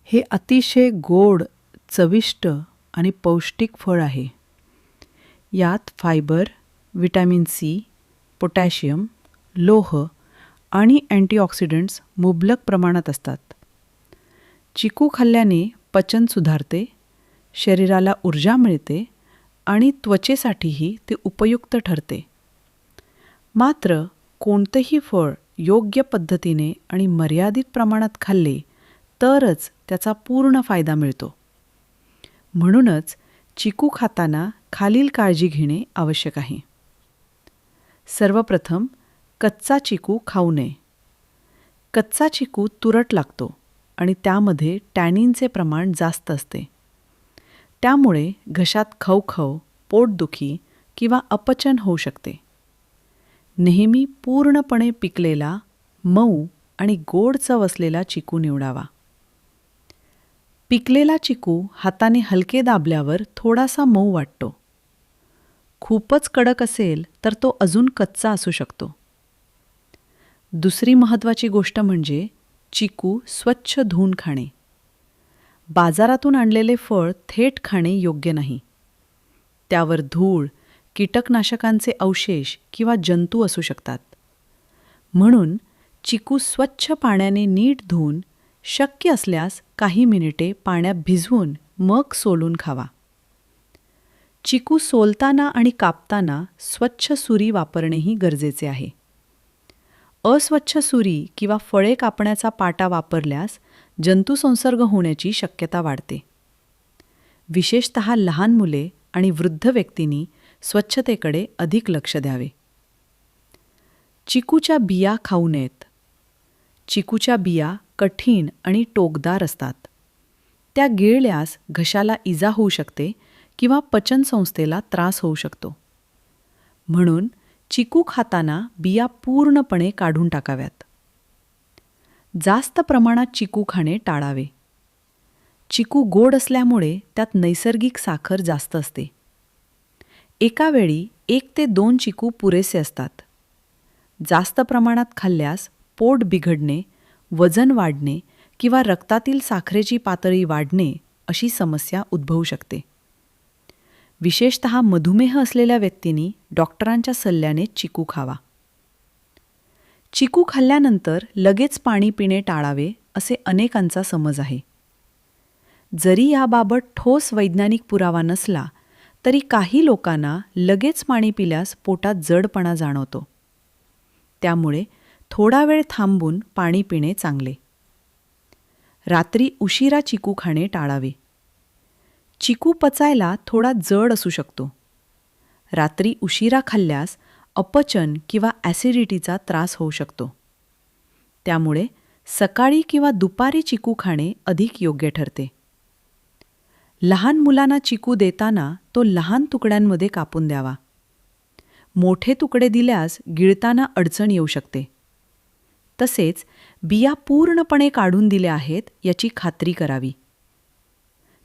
हे अतिशय गोड, चविष्ट आणि पौष्टिक फळ आहे. यात फायबर, व्हिटॅमिन सी, पोटॅशियम, लोह आणि अँटीऑक्सिडंट्स मुबलक प्रमाणात असतात. चिकू खाल्ल्याने पचन सुधारते, शरीराला ऊर्जा मिळते आणि त्वचेसाठीही ते उपयुक्त ठरते. मात्र कोणतेही फळ योग्य पद्धतीने आणि मर्यादित प्रमाणात खाल्ले तरच त्याचा पूर्ण फायदा मिळतो. म्हणूनच चिकू खाताना खालील काळजी घेणे आवश्यक आहे. सर्वप्रथम, कच्चा चिकू खाऊ नये. कच्चा चिकू तुरट लागतो आणि त्यामध्ये टॅनिनचे प्रमाण जास्त असते. त्यामुळे घशात खवखव, पोटदुखी किंवा अपचन होऊ शकते. नेहमी पूर्णपणे पिकलेला, मऊ आणि गोड चव असलेला चिकू निवडावा. पिकलेला चिकू हाताने हलके दाबल्यावर थोडासा मऊ वाटतो. खूपच कडक असेल तर तो अजून कच्चा असू शकतो. दुसरी महत्त्वाची गोष्ट म्हणजे चिकू स्वच्छ धुवून खाणे. बाजारातून आणलेले फळ थेट खाणे योग्य नाही. त्यावर धूळ, कीटकनाशकांचे अवशेष किंवा जंतू असू शकतात. म्हणून चिकू स्वच्छ पाण्याने नीट धुवून, शक्य असल्यास काही मिनिटे पाण्यात भिजवून मग सोलून खावा. चिकू सोलताना आणि कापताना स्वच्छ सुरी वापरणेही गरजेचे आहे. अस्वच्छ सुरी किंवा फळे कापण्याचा पाटा वापरल्यास जंतुसंसर्ग होण्याची शक्यता वाढते. विशेषतः लहान मुले आणि वृद्ध व्यक्तींनी स्वच्छतेकडे अधिक लक्ष द्यावे. चिकूच्या बिया खाऊ नयेत. चिकूच्या बिया कठीण आणि टोकदार असतात. त्या गिळल्यास घशाला इजा होऊ शकते किंवा पचनसंस्थेला त्रास होऊ शकतो. म्हणून चिकू खाताना बिया पूर्णपणे काढून टाकाव्यात. जास्त प्रमाणात चिकू खाणे टाळावे. चिकू गोड असल्यामुळे त्यात नैसर्गिक साखर जास्त असते. एका वेळी 1 ते 2 चिकू पुरेसे असतात. जास्त प्रमाणात खाल्ल्यास पोट बिघडणे, वजन वाढणे किंवा रक्तातील साखरेची पातळी वाढणे अशी समस्या उद्भवू शकते. विशेषतः मधुमेह असलेल्या व्यक्तींनी डॉक्टरांच्या सल्ल्याने चिकू खावा. चिकू खाल्ल्यानंतर लगेच पाणी पिणे टाळावे असे अनेकांचा समज आहे. जरी याबाबत ठोस वैज्ञानिक पुरावा नसला तरी काही लोकांना लगेच पाणी पिल्यास पोटात जडपणा जाणवतो. त्यामुळे थोडा वेळ थांबून पाणी पिणे चांगले. रात्री उशिरा चिकू खाणे टाळावे. चिकू पचायला थोडा जड असू शकतो. रात्री उशिरा खाल्ल्यास अपचन किंवा ॲसिडिटीचा त्रास होऊ शकतो. त्यामुळे सकाळी किंवा दुपारी चिकू खाणे अधिक योग्य ठरते. लहान मुलांना चिकू देताना तो लहान तुकड्यांमध्ये कापून द्यावा. मोठे तुकडे दिल्यास गिळताना अडचण येऊ शकते. तसेच बिया पूर्णपणे काढून दिल्या आहेत याची खात्री करावी.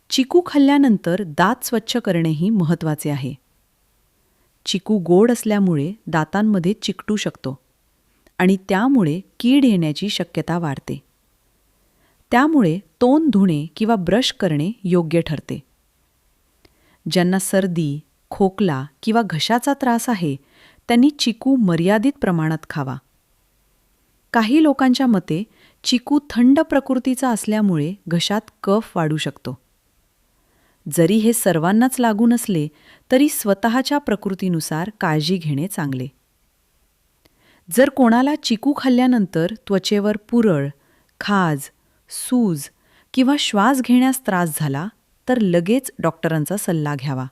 चिकू खाल्ल्यानंतर दात स्वच्छ करणेही महत्त्वाचे आहे. चिकू गोड असल्यामुळे दातांमध्ये चिकटू शकतो आणि त्यामुळे कीड येण्याची शक्यता वाढते. त्यामुळे तोंड धुणे किंवा ब्रश करणे योग्य ठरते. ज्यांना सर्दी, खोकला किंवा घशाचा त्रास आहे त्यांनी चिकू मर्यादित प्रमाणात खावा. काही लोकांच्या मते चिकू थंड प्रकृतीचा असल्यामुळे घशात कफ वाढू शकतो. जरी हे सर्वांनाच लागू नसले तरी स्वतःच्या प्रकृतीनुसार काळजी घेणे चांगले. जर कोणाला चिकू खाल्ल्यानंतर त्वचेवर पुरळ, खाज, सूज किंवा श्वास घेण्यास त्रास झाला तर लगेच डॉक्टरांचा सल्ला घ्यावा.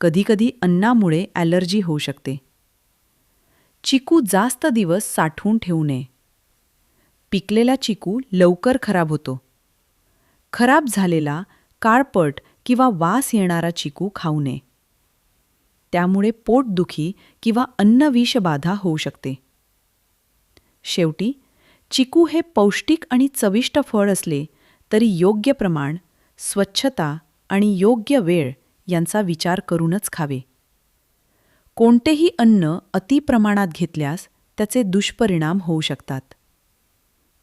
कधीकधी अन्नामुळे ॲलर्जी होऊ शकते. चिकू जास्त दिवस साठवून ठेवू नये. पिकलेला चिकू लवकर खराब होतो. खराब झालेला, काळपट किंवा वास येणारा चिकू खाऊ नये. त्यामुळे पोटदुखी किंवा अन्नविषबाधा होऊ शकते. शेवटी चिकू हे पौष्टिक आणि चविष्ट फळ असले तरी योग्य प्रमाण, स्वच्छता आणि योग्य वेळ यांचा विचार करूनच खावे. कोणतेही अन्न अतिप्रमाणात घेतल्यास त्याचे दुष्परिणाम होऊ शकतात.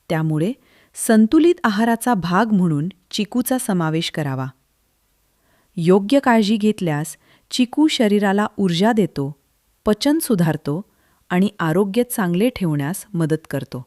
त्यामुळे संतुलित आहाराचा भाग म्हणून चिकूचा समावेश करावा. योग्य काळजी घेतल्यास चिकू शरीराला ऊर्जा देतो, पचन सुधारतो आणि आरोग्य चांगले ठेवण्यास मदत करतो.